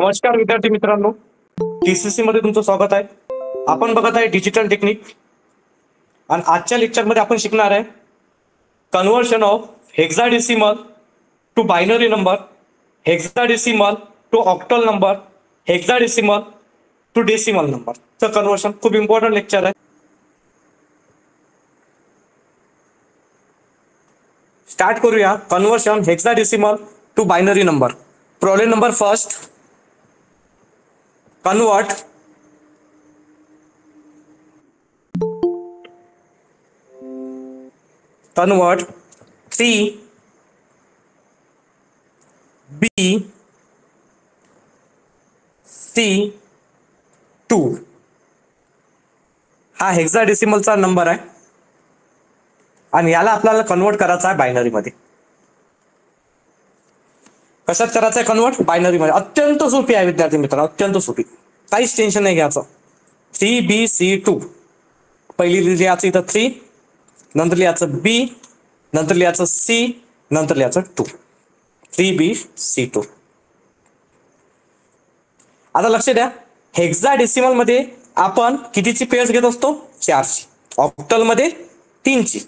नमस्कार विद्यार्थी मित्रांनो, टीसीसी मध्ये तुमचं स्वागत आहे. आपण बघत आहे डिजिटल टेक्निक आणि आजच्या लेक्चर मध्ये आपण शिकणार आहे conversion of hexadecimal to binary number, hexadecimal to octal number, hexadecimal to decimal number चं कन्व्हर्शन. खूप इम्पॉर्टंट लेक्चर आहे. स्टार्ट करूया. Conversion hexadecimal to binary number. Problem number first. convert convert 3b c 2 हा हेक्साडेसिमलचा number आहे आणि याला आपल्याला convert करायचा आहे बायनरी मध्ये. कशात करायचं आहे कन्वर्ट? बायनरी मध्ये. अत्यंत सोपी आहे विद्यार्थी मित्रांनो, अत्यंत सोपी, काहीच टेन्शन नाही घ्यायचं. 3b c2 पहिली लिहायचं इथं 3, नंतर लिहायचं b, नंतर लिहायचं c, नंतर लिहायचं 2. 3b c2. आता लक्ष द्या, हेक्साडेसिमल मध्ये आपण कितीची पेअर्स घेत असतो? 4ची. ऑक्टल मध्ये 3ची.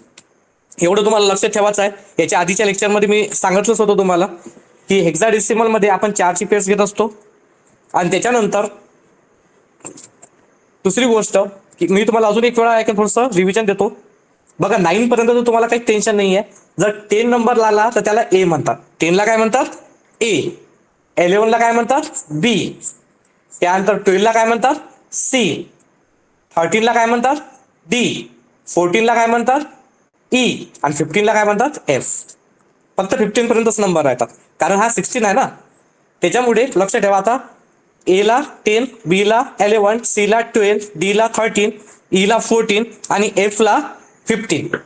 एवढं तुम्हाला लक्षात ठेवायचं आहे. याच्या आधीच्या लेक्चर मध्ये मी सांगितलंच होतं तुम्हाला की हेक्साडेसिमल मध्ये आपण 4ची पेअर्स घेत असतो. आणि त्याच्यानंतर दुसरी गोष्ट की मी तुम्हाला अजून एक वेळा थोडंसं रिव्हिजन देतो. बघा 9 पर्यंत तर तुम्हाला काही टेन्शन नाहीये. जर 10 नंबर आला तर त्याला ए म्हणतात. 10 ला काय म्हणतात? ए. 11 ला काय म्हणतात? बी. त्यानंतर 12 ला काय म्हणतात? सी. 13 ला काय म्हणतात? डी. 14 ला काय म्हणतात? ई. आणि 15 ला काय म्हणतात? एफ. फक्त 15 पर्यंतच नंबर राहतात, कारण हा 16 आहे ना. त्याच्यामुळे लक्ष ठेवा. आता ए ला 10, बी ला 11, सी ला 12, डी ला 13, ई ला 14 आणि एफ ला 15.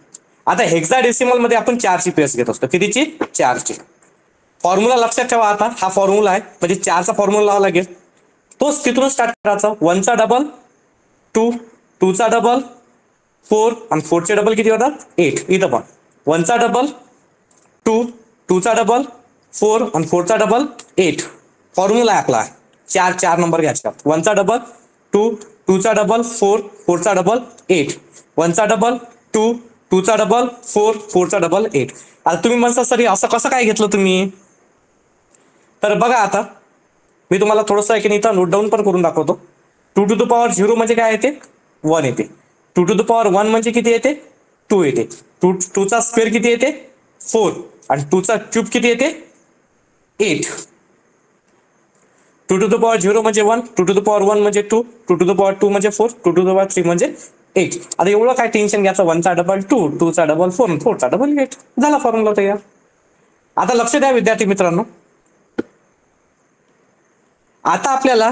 आता हेक्साडेसिमल मध्ये आपण 4ची पेअर्स घेत असतो. कितीची? 4ची. फॉर्म्युला लक्षात ठेवा. आता हा फॉर्म्युला आहे, म्हणजे 4चा फॉर्म्युला लावा लागेल. तोच तिथून स्टार्ट करायचा. 1चा डबल 2, 2चा डबल 4 आणि 4चे डबल किती होतात? 8. इथं पण 1चा डबल 2, 2चा डबल 4 आणि 4चा डबल 8. फॉर्म्युला आहे आपला. 4 नंबर घ्यायचे. 1चा डबल 2, 2चा डबल 4, 4चा डबल 8. 1चा डबल 2, 2चा डबल 4, 4चा डबल 8. आता तुम्ही म्हणता सर असं कसं काय घेतलं तुम्ही? तर बघा, आता मी तुम्हाला थोडंसं इथं नोट डाऊन पण करून दाखवतो. 2 टू द पॉवर 0 म्हणजे काय येते? 1 येते. 2 टू द पॉवर 1 म्हणजे किती येते? 2 येते. 2चा स्क्वेअर किती येते? 4. आणि 2चा क्यूब किती येते? 8. 2 टू द पॉवर 0 म्हणजे 1, 2 टू द पॉवर 1 म्हणजे 2, 2 टू द पॉवर 2 म्हणजे 4, 2 टू द पॉवर 3 म्हणजे 8. आता एवढं काय टेन्शन घ्यायचं? 1चा डबल 2, 2चा डबल 4, 4चा डबल 8. झाला फॉर्म्युला तयार. आता लक्ष द्या विद्यार्थी मित्रांनो, आता आपल्याला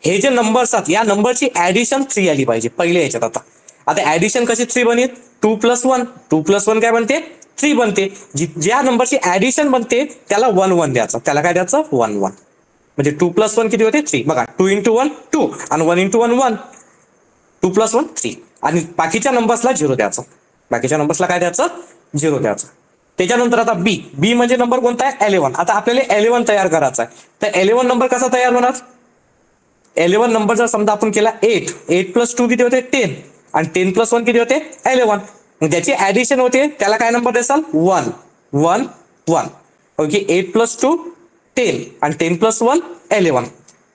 हे जे नंबर्स आहेत या नंबरची ऍडिशन 3 आली पाहिजे पहिल्या याच्यात. आता ऍडिशन कशी 3 बनेल? 2 + 1. 2 + 1 काय बनते? 3 बनते. ज्या नंबरची ऍडिशन बनते त्याला 1 1 द्यायचं. त्याला काय द्यायचं? 1 1. म्हणजे 2 + 1 किती होते? 3. बघा, 2 × 1 2 आणि 1 × 1 1. 2 + 1 3. आणि बाकीच्या नंबर्सला 0 द्यायचं. बाकीच्या नंबर्सला काय द्यायचं? 0 द्यायचं. त्याच्यानंतर आता बी. बी म्हणजे नंबर कोणता आहे? 11. आता आपल्याला 11 तयार करायचा आहे. तर 11 नंबर कसा तयार होणार? 11 नंबर जर समजा आपण केला 8, 8 + 2 किती होते? 10. आणि 10 + 1 किती होते? 11. ज्याची ऍडिशन होते त्याला काय नंबर द्याल? 1 1 1. ओके. 8 + 2 10 आणि 10 + 1 11.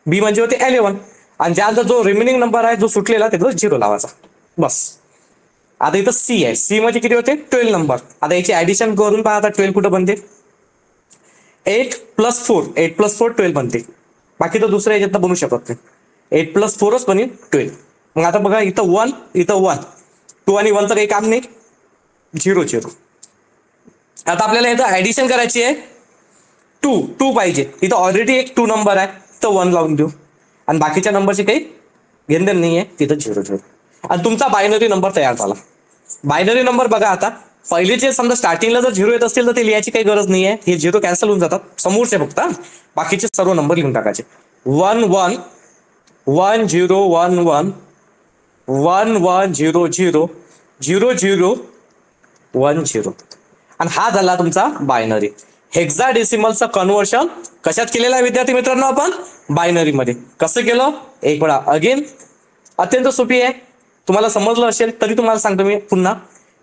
बी म्हणजे होते 11. आणि ज्याचा जो रिमेनिंग नंबर आहे जो सुटलेला त्याचा 0 लावायचा. बस. आता इथं सी आहे. सी म्हणजे किती होते? 12 नंबर. आता याची ऍडिशन करून पहा. आता 12 कुठं बनते? 8 + 4, 8 + 4 12 बनते. बाकी तर दुसऱ्या याच्यात बनू शकत नाही. 8 + 4च बनेल 12. मग आता बघा, इथं 1, इथं 1, 2 आणि 1चं काही काम नाही. 0 0. आता आपल्याला इथं ऍडिशन करायची आहे. 2 पाहिजे. इथं ऑलरेडी एक 2 नंबर आहे, तर 1 लावून देऊ. आणि बाकीच्या नंबरची काही घेणदेण नाहीये. तिथं 0 0. आणि तुमचा बायनरी नंबर तयार झाला. बायनरी नंबर बघा, आता पहिले जे समजा स्टार्टिंगला जर 0 येत असतील तर ते लिहायची काही गरज नाहीये. हे 0 कॅन्सल होऊन जातात. समोरचे फक्त बाकीचे सर्व नंबर लिहून टाकायचे. 1 1 1 0 1 1 1 1 0 0 0 0 1 0. आणि हा झाला तुमचा बायनरी. हेक्साडेसिमलचं कन्व्हर्शन कशात केलेलं आहे विद्यार्थी मित्रांनो? आपण बायनरी मध्ये. कसं केलं? एक वेळा अगेन, अत्यंत सोपी आहे. तुम्हाला समजलं असेल तरी तुम्हाला सांगतो मी पुन्हा.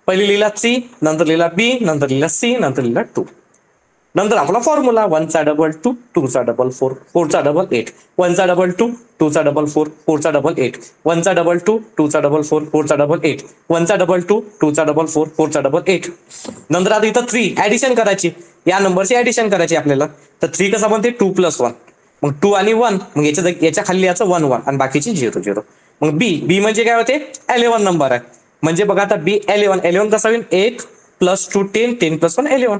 पहिली लिहिला 3, नंतर लिहिला B, नंतर लिहिला C, नंतर लिहिला 2. नंतर आपला फॉर्म्युला 1चा डबल 2, 2चा डबल 4, 4चा डबल 8, 1चा डबल 2, 2चा डबल 4, 4चा डबल 8, 1चा डबल 2, 2चा डबल 4, 4चा डबल 8, 1चा डबल 2, 2चा डबल 4, 4चा डबल 8. नंतर आता इथं 3 ऍडिशन करायची, या नंबरची ऍडिशन करायची आपल्याला. तर 3 कसा बनते? 2 + 1. मग 2 आणि 1, मग याच्या खाली याचं 1 1 आणि बाकीची 0 0. मग बी म्हणजे काय होते? 11 नंबर आहे. म्हणजे बघा आता बी 11 कसा होईल? 8 + 2 10, 10 + 1 11.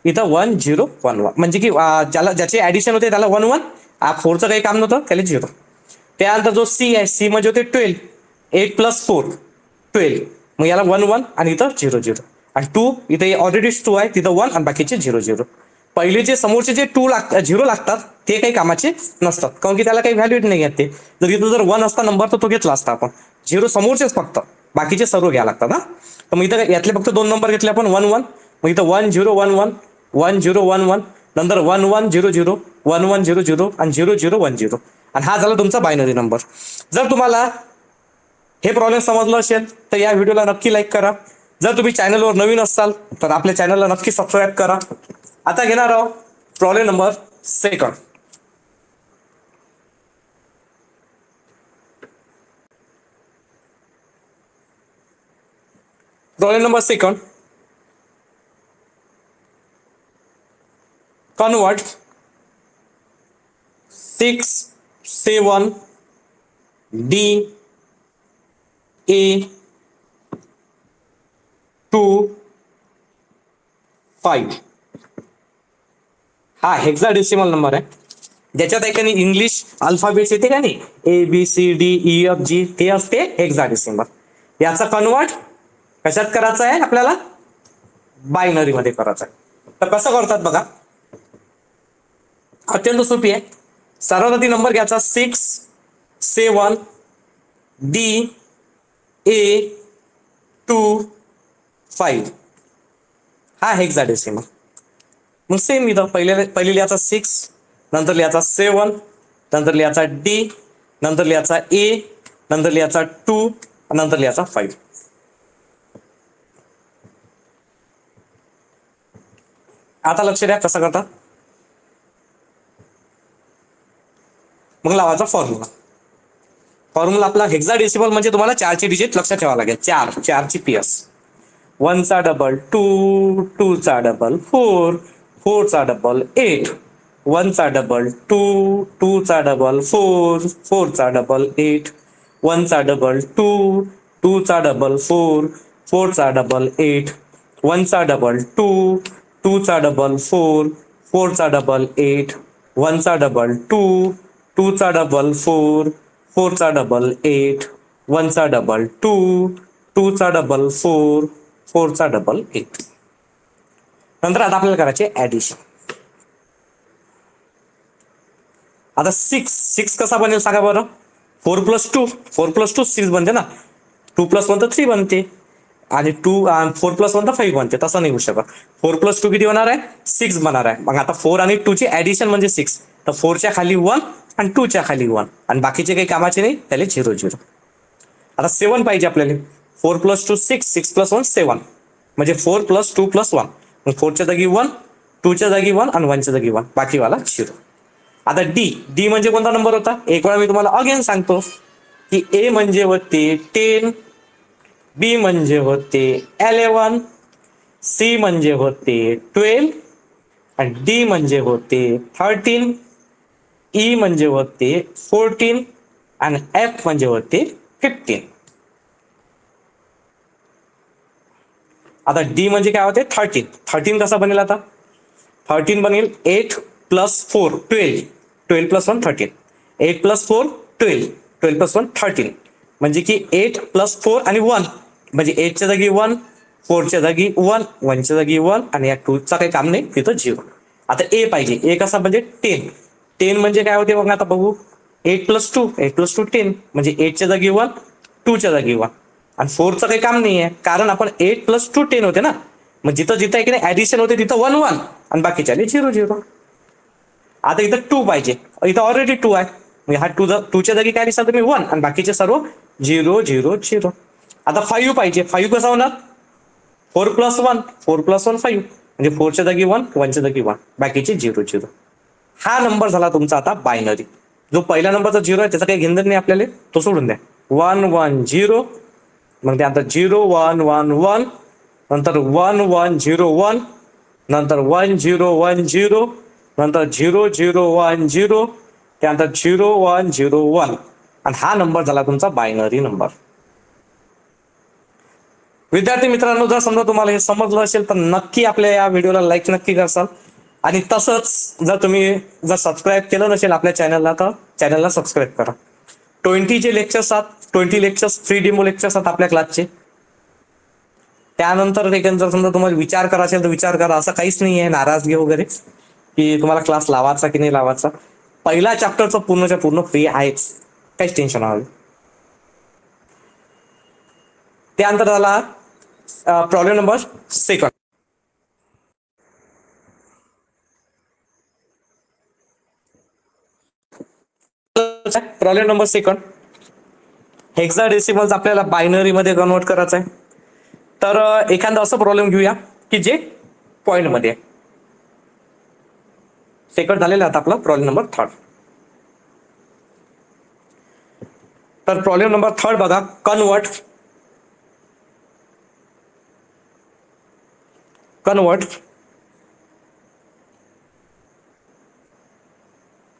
इथं 1 0 1 1 म्हणजे की ज्याचे ऍडिशन होते त्याला 1 1, 4चं काही काम नव्हतं त्याला 0. त्यानंतर जो सी आहे, सी म्हणजे होते 12, 8 + 4 12, मग याला 1 1 आणि इथं 0 0. आणि 2 इथे ऑलरेडी 2 आहे, तिथं 1 आणि बाकीचे 0 0. पहिले जे समोरचे जे 0 लागतात ते काही कामाचे नसतात, कारण की त्याला काही व्हॅल्यू नाही घेत. ते जर इथं जर 1 असता नंबर तर तो घेतला असता आपण. 0 समोरचेच फक्त, बाकीचे सर्व घ्यायला लागतात. हा, तर मग इथं यातले फक्त 2 नंबर घेतले आपण 1 1. मग इथं 1 0 1 1, 1 0 1 1, नंतर 1 1 0 0, 1 1 0 0 आणि 0 0 1 0. आणि हा झाला तुमचा बायनरी नंबर. जर तुम्हाला हे प्रॉब्लेम समजलं असेल तर या व्हिडिओला नक्की लाईक करा. जर तुम्ही चॅनलवर नवीन असाल तर आपल्या चॅनलला नक्की सबस्क्राईब करा. आता घेणार आहोत problem number 2. Problem number 2. Convert 6 7 D A 2 5. हा हेक्साडेसिमल नंबर आहे, ज्याच्यात एकाने इंग्लिश अल्फाबेट्स येते का नाही, ABCDEFG, ते असते हेक्साडेसिमल. याचा कन्वर्ट कशात करायचा आहे आपल्याला? बायनरी मध्ये करायचा आहे. तर कसं करतात बघा, अत्यंत सोपी आहे. सर्वात आधी नंबर घ्यायचा 6 7 D A 2 5. हा हेक्साडेसिमल. मग सेम इथं पहिले लिहायचा 6, नंतर लिहायचा 7, नंतर लिहायचा D, नंतर लिहायचा A, नंतर लिहायचा 2, नंतर लिहायचा 5. आता लक्ष द्या कसं करतात. मग लावायचा फॉर्म्युला आपला हेक्साडेसिमल म्हणजे तुम्हाला 4चे डिजिट लक्षात ठेवावं लागेल. 4ची PS. 1चा डबल 2, 2चा डबल 4, 4चा डबल 8, 1चा डबल 2, 2चा डबल 4, 4चा डबल 8, 1चा डबल 2, 2चा डबल 4, 4चा डबल 8, 1चा डबल 2, 2चा डबल 4, 4चा डबल 8, 1चा डबल 2, 2चा डबल 4, 4चा डबल 8, 1चा डबल 2, 2चा डबल 4, 4चा डबल 8. नंतर आता आपल्याला करायचे ऍडिशन. आता 6 कसा बनेल सांगा बरं? 4 + 2, 4 + 2 6 बनते ना. 2 + 1 तर 3 बनते, आणि 4 + 1 तर 5 बनते. तसं नाही होऊ शकत. 4 + 2 किती होणार आहे? 6 बनणार आहे. मग आता 4 आणि 2 ची ऍडिशन म्हणजे 6. तर 4च्या खाली 1 आणि 2च्या खाली 1 आणि बाकीचे काही कामाचे नाही, त्याला 0 0. आता 7 पाहिजे आपल्याला. 4 + 2 6, 6 + 1 7, म्हणजे 4 + 2 + 1. मग 4च्या जागी 1, 2च्या जागी 1 आणि 1च्या जागी 1, बाकीवाला 0. आता डी म्हणजे कोणता नंबर होता? एक वेळा मी तुम्हाला अगेन सांगतो की A म्हणजे होते 10, B म्हणजे होते 11, C म्हणजे होते 12, आणि D म्हणजे होते 13, E म्हणजे होते 14 आणि F म्हणजे होते 15. आता D म्हणजे काय होते? 13. 13 कसा बनेल आता? 13 बनेल 8 + 4 12, 12 + 1 13, 8 + 4 12, 12 + 1 13, म्हणजे की 8 + 4 आणि 1, म्हणजे 8च्या जागी 1, 4च्या जागी 1, 1च्या जागी 1 आणि या 2चा काही काम नाही, तिथं 0. आता A पाहिजे. A कसा म्हणजे 10. 10 म्हणजे काय होते बघा आता बघू. 8 + 2, 8 + 2 10, म्हणजे 8च्या जागी 1, 2च्या जागी 1 आणि 4चं काही काम नाही आहे, कारण आपण 8 + 2 10 होते ना. मग जिथं जिथं आहे की नाही ऍडिशन होते तिथं 1 1 आणि बाकीच्या 0 0. आता इथं 2 पाहिजे, इथं ऑलरेडी 2 आहे, म्हणजे हा 2 च्या जागी काय लिहिसाल तुम्ही 1 आणि बाकीचे सर्व 0 0 0. आता 5 पाहिजे, 5 कसा होणार 4 + 1 4 + 1 5, म्हणजे 4 च्या जागी 1 1 च्या जागी 1 बाकीचे 0 0. हा नंबर झाला तुमचा आता बायनरी. जो पहिल्या नंबरचा 0 आहे त्याचा काही घेणं नाही आपल्याला, तो सोडून द्या. 1 1 0, मग त्यानंतर 0 1 1 1, नंतर 1 1 0 1, नंतर 1 0 1 0, नंतर 0 0 1 0, त्यानंतर 0 1 0 1, आणि हा नंबर झाला तुमचा बायनरी नंबर. विद्यार्थी मित्रांनो, जर समजा तुम्हाला हे समजलं असेल तर नक्की आपल्या या व्हिडिओला लाईक नक्की करसाल, आणि तसंच जर सबस्क्राईब केलं नसेल आपल्या चॅनलला तर चॅनलला सबस्क्राईब करा. 20 जे लेक्चर्स आहेत, 20 लेक्चर्स फ्री डेमो लेक्चर्स आहेत आपल्या क्लासचे. त्यानंतर जर समजा तुम्हाला विचार करा असेल तर विचार करा, असं काहीच नाही आहे नाराजगी वगैरे की तुम्हाला क्लास लावायचा की नाही लावायचा. पहिला चॅप्टरचं पूर्णच्या पूर्ण फ्री आहेच, काहीच टेन्शन हवं. त्यानंतर झाला प्रॉब्लेम नंबर 2. प्रॉब्लेम नंबर 2, हेक्साडेसिमल्स आपल्याला बायनरी मध्ये कन्वर्ट करायचं आहे. तर एखादा असं प्रॉब्लेम घेऊया की जे पॉइंट मध्ये. सेकंड झालेला आता आपला प्रॉब्लेम नंबर 3. तर प्रॉब्लेम नंबर 3 बघा, कन्वर्ट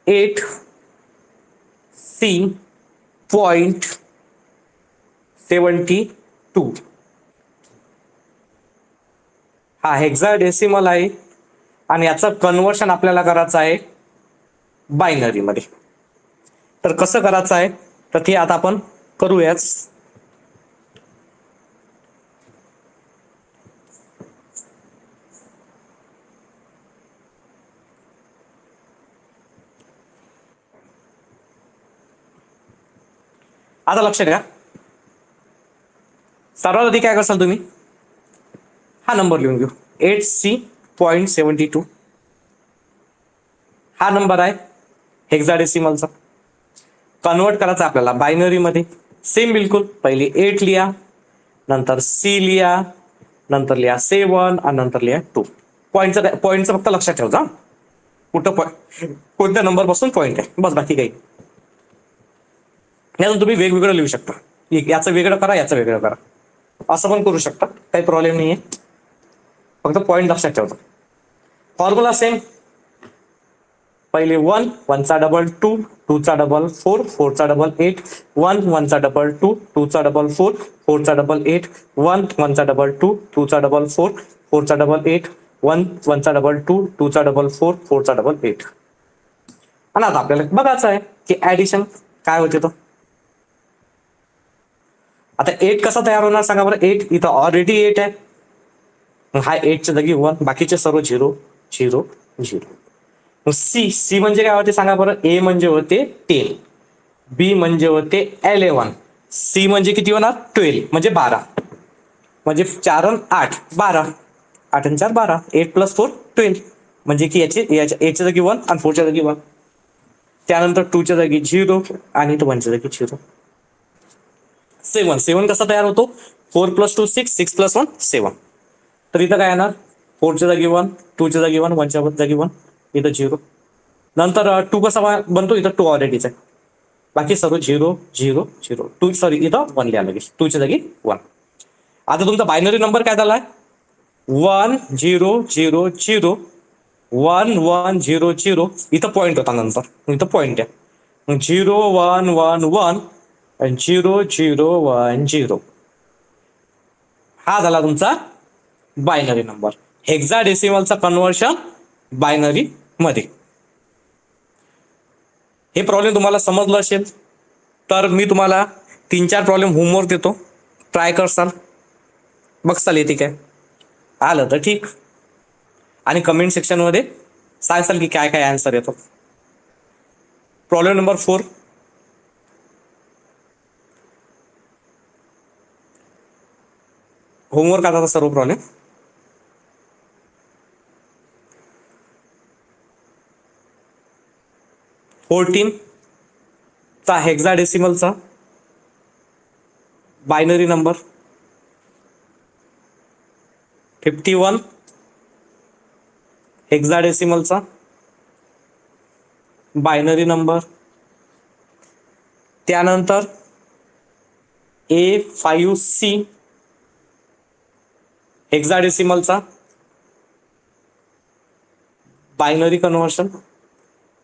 8C.72. हा हेक्साडेसिमल आहे आणि याचं कन्वर्शन आपल्याला करायचं आहे बायनरी मध्ये. तर कसं करायचं आहे तर ते आता आपण करूयाच. आता लक्ष द्या, सर्वात आधी काय करसाल तुम्ही, हा नंबर लिहून घेऊ 8C.72. हा नंबर आहे हेक्साडेसिमलचा. कन्वर्ट करायचा आपल्याला बायनरी मध्ये. सेम बिलकुल, पहिले 8 लिहा, नंतर C लिहा, नंतर लिहा 7 आणि नंतर लिहा 2. पॉईंटचं फक्त लक्षात ठेवजा, कुठं कोणत्या नंबर पासून पॉईंट आहे, बस बाकी काही. यातून तुम्ही वेगवेगळं लिहू शकता, याचं वेगळं करा याचं वेगळं करा, असं पण करू शकता, काही प्रॉब्लेम नाहीये, फक्त पॉईंट लक्षात ठेवतो. फॉर्म्युला सेम, पहिले 1 1 चा डबल 2 2 चा डबल 4 4 चा डबल 8 1 1 चा डबल 2 2 चा डबल 4 4 चा डबल 8 1 1 चा डबल 2 2 चा डबल 4 4 चा डबल 8 1 1 चा डबल 2 2 चा डबल 4 4 चा डबल 8. आणि आता आपल्याला बघायचं आहे की ऍडिशन काय होते. तो आता 8 कसा तयार होणार सांगा बरं. 8 इथं ऑलरेडी 8 आहे, हा 8 च्या जागी 1, बाकीचे सर्व 0 0 0. सी म्हणजे काय होते सांगा बरं. ए म्हणजे होते 10, बी म्हणजे होते 11, सी म्हणजे किती होणार 12 म्हणजे 12, म्हणजे 4 आणि 8 12, 8 आणि 4 12, 8 + 4 12, म्हणजे की याच्या 8 च्या जागी 1 आणि 4 च्या जागी 1. त्यानंतर 2 च्या जागी 0 आणि 1 च्या जागी 0. 7 कसा तयार होतो. 4 + 2 6 6 + 1 7. तर इथं काय येणार 4 च्या जागी 1 2 च्या जागी 1 1 च्या जागी 1, इथं 0. नंतर 2 कसा बनतो, इथं 2 ऑलरेडीच आहे, बाकी सर्व 0 0 0 2, सॉरी इथं 1 लिहा लगेच 2 च्या जागी 1. आता तुमचा बायनरी नंबर काय झालाय 1 0 0 0 1 1 0 0. इथं पॉईंट होता, नंतर इथं पॉईंट आहे 0 1 1 1 आणि 0 0 1 0. हा झाला तुमचा बायनरी नंबर, हेक्साडेसिमलचा कन्वर्शन बायनरी मध्ये. हे प्रॉब्लेम तुम्हाला समजलं असेल तर मी तुम्हाला 3-4 प्रॉब्लेम होमवर्क देतो, ट्राय करसाल, बघसाल येते काय, आलं तर ठीक, आणि कमेंट सेक्शन मध्ये सांगसाल की काय काय आन्सर येतो. प्रॉब्लेम नंबर 4, होमवर्क आता सर्व प्रॉब्लेम 14 चा हेक्साडेसिमलचा बायनरी नंबर, 51 हेक्साडेसिमलचा बायनरी नंबर, त्यानंतर A5C हेक्साडेसिमलचा बायनरी कन्व्हर्शन,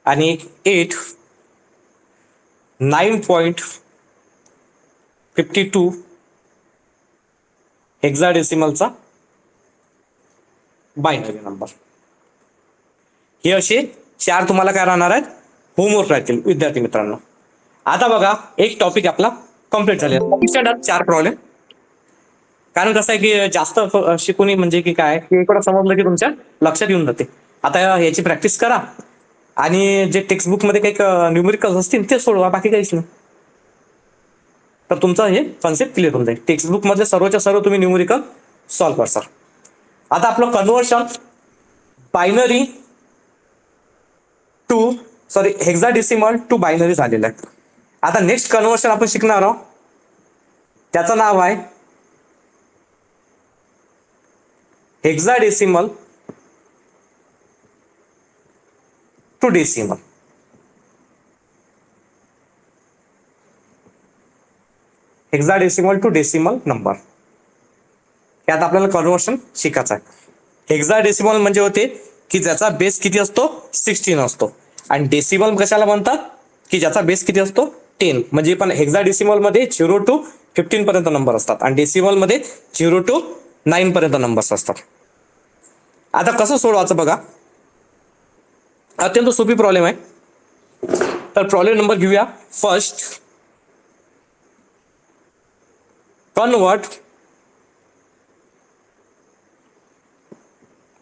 आणि एक 8 9.52 हेक्साडेसिमलचा बायनरी नंबर. हे असे 4 तुम्हाला काय राहणार आहेत, होमवर्क राहतील विद्यार्थी मित्रांनो. आता बघा एक टॉपिक आपला कम्प्लीट झालेला. 4 प्रॉब्लेम. कारण कसं आहे की जास्त शिकून म्हणजे की काय की एकदा समजलं की तुमच्या लक्षात येऊन जाते. आता याची प्रॅक्टिस करा आणि जे टेक्स्टबुक मध्ये काही न्यूमेरिकल्स असतील ते सोडवा, बाकी काहीच नाही. तर तुमचं हे कॉन्सेप्ट क्लिअर होऊन जाईल. टेक्स्टबुक मध्ये सर्वच्या सर्व तुम्ही न्यूमेरिकल सॉल्व्ह करसाल. आता आपलं conversion binary to hexadecimal to binary झालेलं आहे. आता नेक्स्ट कन्व्हर्शन आपण शिकणार आहोत, त्याचं नाव आहे hexadecimal to decimal. Hexadecimal to decimal number, यात आपल्याला कन्व्हर्शन शिकायचं आहे. हेक्साडेसिमल म्हणजे होते की ज्याचा बेस किती असतो, 16 असतो. आणि डेसिमल कशाला म्हणतात की ज्याचा बेस किती असतो, 10. म्हणजे पण हेक्साडेसिमल मध्ये 0 to 15 पर्यंत नंबर असतात आणि डेसिमल मध्ये 0 to 9 पर्यंत नंबर्स असतात. आता कसं सोडवायचं बघा, अत्यंत सोपी प्रॉब्लेम आहे. तर प्रॉब्लेम नंबर घेऊया. फर्स्ट, कन्वर्ट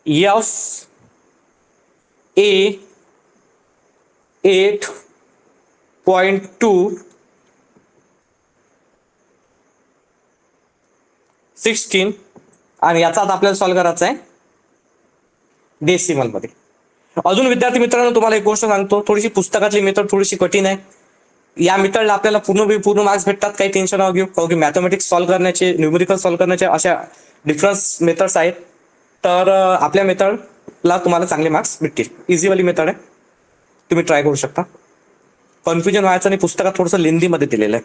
F8.2 16 आणि याचा आता आपल्याला सॉल्व्ह करायचा आहे डेसिमल मध्ये. अजून विद्यार्थी मित्रांनो तुम्हाला एक गोष्ट सांगतो, थोडीशी पुस्तकातली मेथड थोडीशी कठीण आहे. या मेथडला आपल्याला पूर्ण मार्क्स भेटतात, काही टेन्शन नका घेऊ. कारण की मॅथमॅटिक्स सॉल्व्ह करण्याचे, न्यूमेरिकल सॉल्व्ह करण्याचे अशा डिफरन्स मेथड्स आहेत. तर आपल्या मेथडला तुम्हाला चांगले मार्क्स भेटतील. इझीवाली मेथड आहे, तुम्ही ट्राय करू शकता. कन्फ्युजन व्हायचं नाही, पुस्तकात थोडंसं लेंदीमध्ये दिलेलं आहे,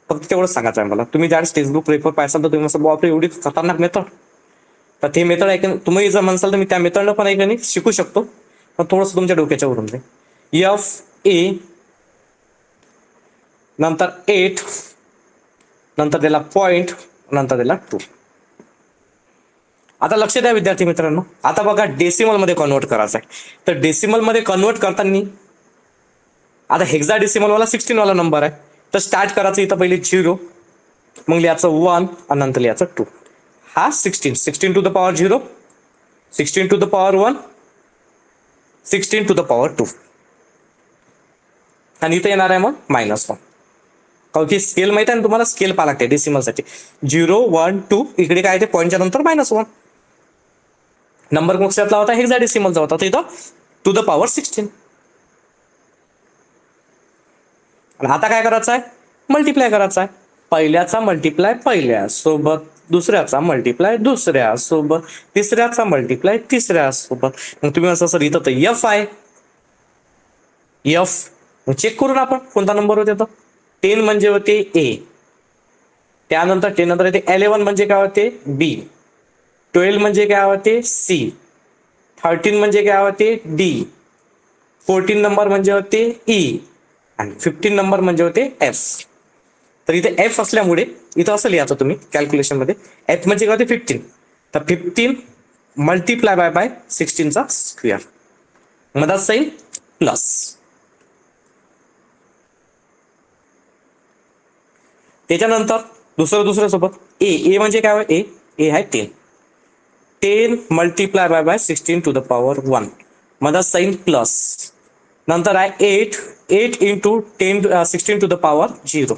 फक्त तेवढंच सांगायचं आहे मला. तुम्ही ज्या टेक्स्टबुक रेफर पाहिजे तर तुम्ही असं बापरे एवढी खतरनाक मेथड, तर ते मेथड आहे की तुम्ही जर म्हणसाल तर मी त्या मेथडनं पण आहे शिकू शकतो, पण थोडंसं तुमच्या डोक्याच्या वरून जाईल. FA नंतर 8 नंतर त्याला पॉइंट नंतर त्याला 2. आता लक्ष द्या विद्यार्थी मित्रांनो. आता बघा डेसिमल मध्ये कन्वर्ट करायचं आहे. तर डेसिमल मध्ये कन्वर्ट करताना आता हेक्साडेसिमल वाला 16 वाला नंबर आहे, तर स्टार्ट करायचं इथं पहिले 0, मग लिहायचं 1 आणि नंतर लिहायचं 2. हा 16 to the power 0, 16 to the power 1, 16 to the power 2 आणि इथे येणार आहे मग -1. कारण की स्केल माहिती आहे ना तुम्हाला, स्केल पाहा लागते डेसिमल साठी. 0 1 2 इकडे काय ते पॉईंटच्या नंतर -1. नंबर कुठच्यातला होता, हेक्साडेसिमलचा होता, तर इथं टू द पॉवर 16. आणि आता काय करायचं आहे, मल्टिप्लाय करायचा आहे. पहिल्याचा मल्टिप्लाय पहिल्यासोबत, दुसऱ्याचा मल्टिप्लाय दुसऱ्यासोबत, तिसऱ्याचा मल्टिप्लाय तिसऱ्यासोबत. मग तुम्ही असं इथं तर F आहे, F चेक करून आपण कोणता नंबर होते. तर 10 म्हणजे होते A, त्यानंतर 10 नंतर येते 11 म्हणजे काय होते B, 12 म्हणजे काय होते C, 13 म्हणजे काय होते D, 14 नंबर म्हणजे होते E आणि 15 नंबर म्हणजे होते F. तर इथे F असल्यामुळे इथं असं लिहायचं तुम्ही कॅल्क्युलेशन मध्ये, F म्हणजे काय होते 15, तर 15 मल्टिप्लाय बाय 16चा स्क्वेअर, मधात साईन प्लस. त्याच्यानंतर दुसऱ्या सोबत ए म्हणजे काय, ए आहे 10 multiply by 16 to the power 1, मधात साईन प्लस. नंतर आहे 8 इंटू 16 टू द पॉवर 0,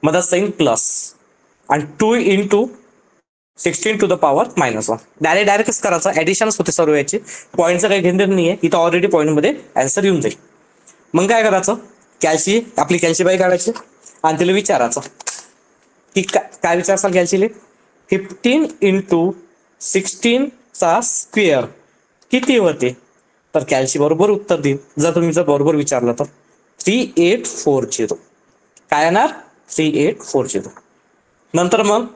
मधात साईन प्लस. आणि 2 इंटू 16 टू द पॉवर -1. डायरेक्टच करायचं, ऍडिशनच होते सर्व याचे, पॉईंटचं काही घेणं नाहीये. इथं ऑलरेडी पॉईंट मध्ये आन्सर येऊन जाईल. मग काय करायचं, आपली कॅल्सीबाई काढायची आणि तिला विचारायचं की काय विचारसाल कॅल्सीले, 15 × 16 चा स्क्वेअर किती होते. तर कॅल्सी बरोबर उत्तर देईल जर बरोबर विचारलं तर 3840. काय येणार 3840. नंतर मग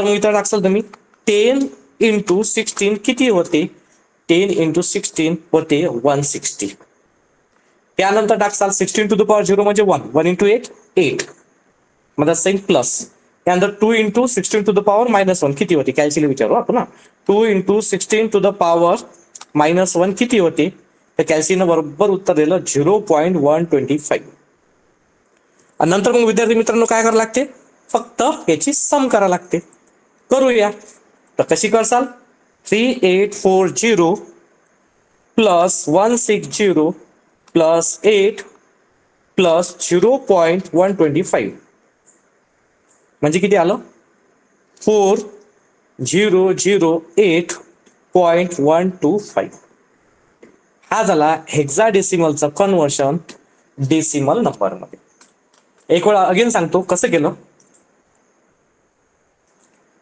इथं टाकसाल तुम्ही 10 × 16 किती होते, 10 × 16 होते 160. त्यानंतर टाकसाल 16 to the power 0 म्हणजे 1, 1 × 8 8, म्हणजे सेम प्लस. त्यानंतर 2 × 16 to the power -1 किती होते, कॅल्सीला विचारू आपण ना. 2 × 16 to the power -1 किती होते, तर कॅल्सीनं बरोबर उत्तर दिलं 0.125. आणि नंतर मग विद्यार्थी मित्रांनो काय करावं लागते, फक्त याची सम करावं लागते. करूया. तर कशी करसाल, 3840 प्लस 160 प्लस 8 प्लस 0.125 म्हणजे किती आलं, 4008.125. हा झाला हेक्साडेसिमलचं कन्व्हर्शन डेसिमल नंबर मध्ये. एक वेळा अगेन सांगतो कसं केलं.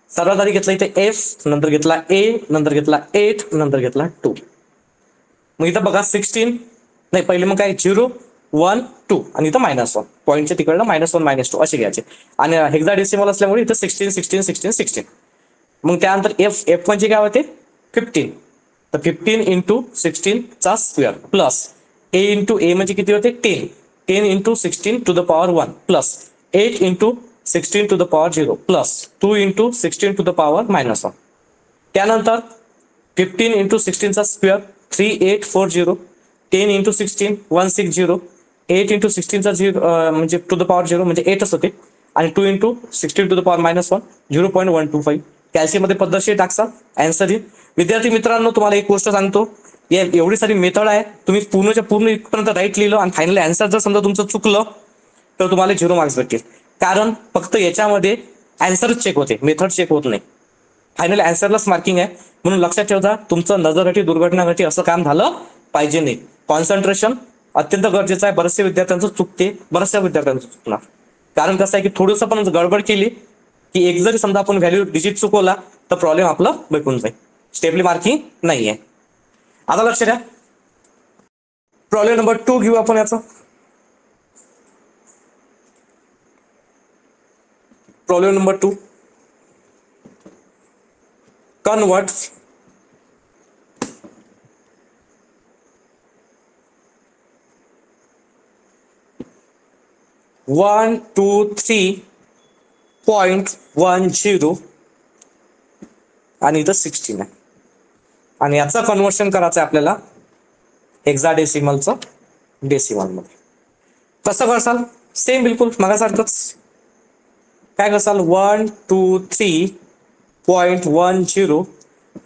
सर्वात आधी घेतला इथे एफ, नंतर घेतला ए, नंतर घेतला 8, नंतर घेतला 2. मग इथं बघा 16 नाही, पहिले मग काय 0 1 2 आणि इथं -1 पॉईंटच्या तिकडनं -1 -2 असे घ्यायचे. आणि हेक्साडेसिमल असल्यामुळे इथं 16 16 16 16. मग त्यानंतर एफ म्हणजे काय होते 15, तर 15 × 16 चा स्क्वेअर प्लस ए × ए म्हणजे किती होते 10, 10 × 16 to the power 1 plus 8 × 16 to the power 0 plus 2 × 16 to the power -1. त्यानंतर 15 × 16 चा स्क्वेअर 3840, 10 × 16 160, 8 × 16 चा 0 म्हणजे टू द पॉवर 0 म्हणजे 8च होते, आणि 2 × 16 to the power -1 0.125. कॅल्सीमध्ये पद्धतशीर टाकसा आन्सर येईल. विद्यार्थी मित्रांनो तुम्हाला एक गोष्ट सांगतो, या एवढी सारी मेथड आहे, तुम्ही पूर्णच्या पूर्ण इथपर्यंत राईट लिहिलं आणि फायनली आन्सर जर समजा तुमचं चुकलं तर तुम्हाला 0 मार्क्स भेटतील. कारण फक्त याच्यामध्ये आन्सरच चेक होते, मेथड चेक होत नाही. फायनली आन्सरलाच मार्किंग आहे. म्हणून लक्षात ठेवा, तुमचं नजरहटी दुर्घटना घटी असं काम झालं पाहिजे नाही. कॉन्सन्ट्रेशन अत्यंत गरजेचं आहे. बऱ्याचशा विद्यार्थ्यांचं चुकते, बऱ्याचशा विद्यार्थ्यांचं चुकणार. कारण कसं आहे की थोडंसं पण गडबड केली की एक जरी समजा आपण व्हॅल्यू डिजिट चुकवला तर प्रॉब्लेम आपला भेटून जाईल. स्टेपली मार्किंग नाहीये. आता लक्ष द्या, प्रॉब्लेम नंबर 2 घेऊ आपण. याचा प्रॉब्लेम नंबर 2, कन्वर्ट 123.10 आणि इथं 16 आहे, आणि याचं कन्व्हर्शन करायचं आहे आपल्याला हेक्साडेसिमलचं डेसिमल मध्ये. कसं करसाल, सेम बिलकुल मागासारखंच. काय करसाल, 123.10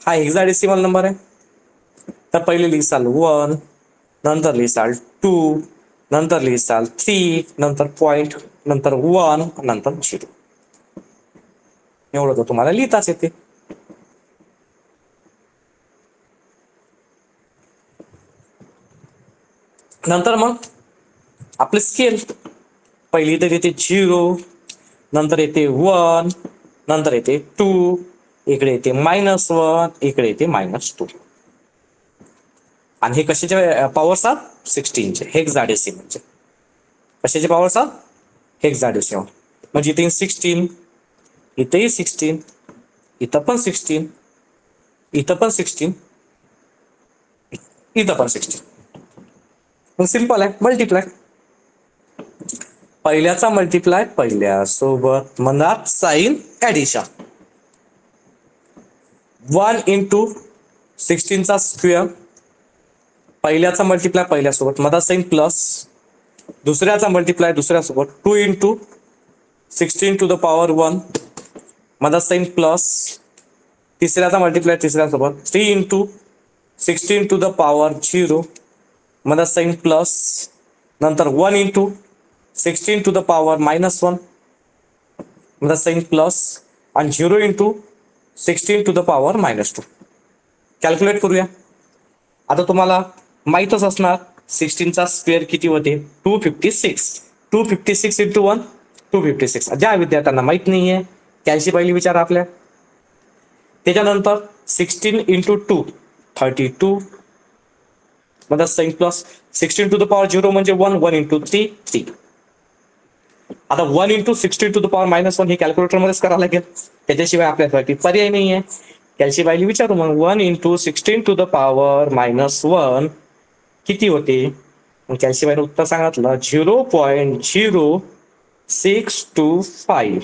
हा हेक्साडेसिमल नंबर आहे. तर पहिले लिहिसाल 1, नंतर लिहिसाल 2, नंतर लिहिसाल 3, नंतर पॉइंट, नंतर 1, नंतर 0. एवढं तर तुम्हाला लिहिताच येते. नंतर मग आपले स्केल, पहिली इथे येते 0, नंतर येते 1, नंतर येते 2, इकडे येते -1, इकडे येते -2. आणि हे कशाचे पॉवर्स आहात, 16चे हेक्साडेसिमलचे. कशाचे पॉवर्स आहात, हेक्साडेसिमल. म्हणजे इथे 16, इथेही 16, इथं पण 16, इथं पण 16, इथं पण 16. मग सिंपल आहे, मल्टिप्लाय. पहिल्याचा मल्टिप्लाय पहिल्यासोबत, म्हणतात साइन ऍडिशन. 1 × 16 चा स्क्वेअर, पहिल्याचा मल्टिप्लाय पहिल्यासोबत, मधा साइन प्लस. दुसऱ्याचा मल्टिप्लाय दुसऱ्यासोबत, 2 × 16 to the power 1, मधा साइन प्लस. तिसऱ्याचा मल्टिप्लाय तिसऱ्यासोबत, 3 × 16 to the power 0, मधा साइन प्लस. नंतर 1 × 16 to the power -1, मधा साइन प्लस. आणि 0 × 16 to the power -2. कॅल्क्युलेट करूया. आता तुम्हाला माहीतच असणार 16चा स्क्वेअर किती होते 256. 256 इंटू 1 256. ज्या विद्यार्थ्यांना माहित नाहीये त्यांची पहिली विचार आपल्या. त्याच्यानंतर 16 इंटू 2 32 म्हणजे sign plus 16 to the power 0 म्हणजे 1 1 इंटू 3 3. आता 1 इंटू 16 टू द पॉवर -1 हे कॅल्क्युलेटर मध्येच करावं लागेल, त्याच्याशिवाय आपल्यासाठी पर्याय नाहीये. त्याची व्हॅल्यू विचारू मग 1 इंटू 16 टू द पॉवर -1 किती होते. मग त्याची व्हॅल्यू उत्तर सांगितलं 0.0625.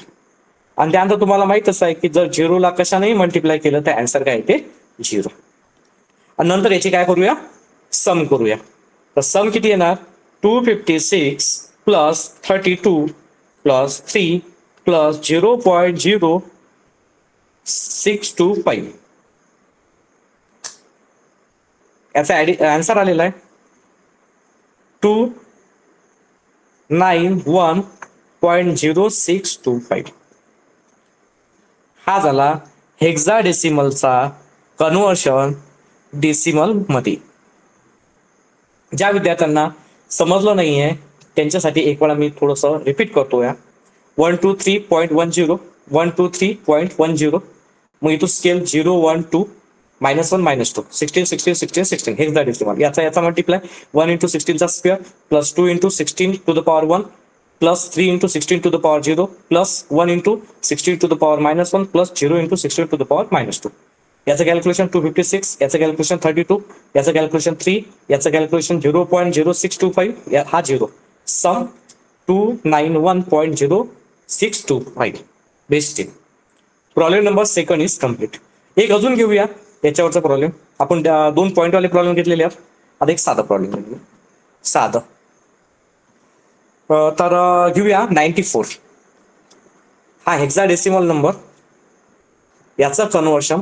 आणि त्यानंतर तुम्हाला माहितच आहे की जर 0ला कशानेही मल्टिप्लाय केलं तर आन्सर काय येते 0. आणि नंतर याची काय करूया सम करूया. तर सम किती येणार 256 प्लस 32 प्लस 3 प्लस 0.0625. याचा आन्सर आलेला आहे 291.0625. हा झाला हेक्साडेसिमलचा कन्व्हर्शन डेसिमल मध्ये. ज्या विद्यार्थ्यांना समजलं नाहीये त्यांच्यासाठी एक वेळा मी थोडंसं रिपीट करतो. या 123.10 123.10. मग इथून स्केल 0 1 2 -1 -2 16 16 16 16 हेक्साडेसिमल. याचा मल्टिप्लाय 1 इंटू 16चा square plus 2 into 16 to the power 1 plus 3 into 16 to the power 0 plus 1 into 16 to the power -1 plus 0 into 16 to the power -2. याचं कॅल्क्युलेशन 256, याचं कॅल्क्युलेशन 32, याचं कॅल्क्युलेशन 3, याचं कॅल्क्युलेशन 0.0625. हा 0 सम 291.0625. Best. Problem number second is complete. एक अजून घेऊया याच्यावरचा problem. आपण 2 पॉईंटवाले problem घेतलेले आहेत. आता एक साधा प्रॉब्लेम घेऊया. साधं तर घेऊया 94. हा हेक्साडेसिमल नंबर, याचं कन्व्हर्शन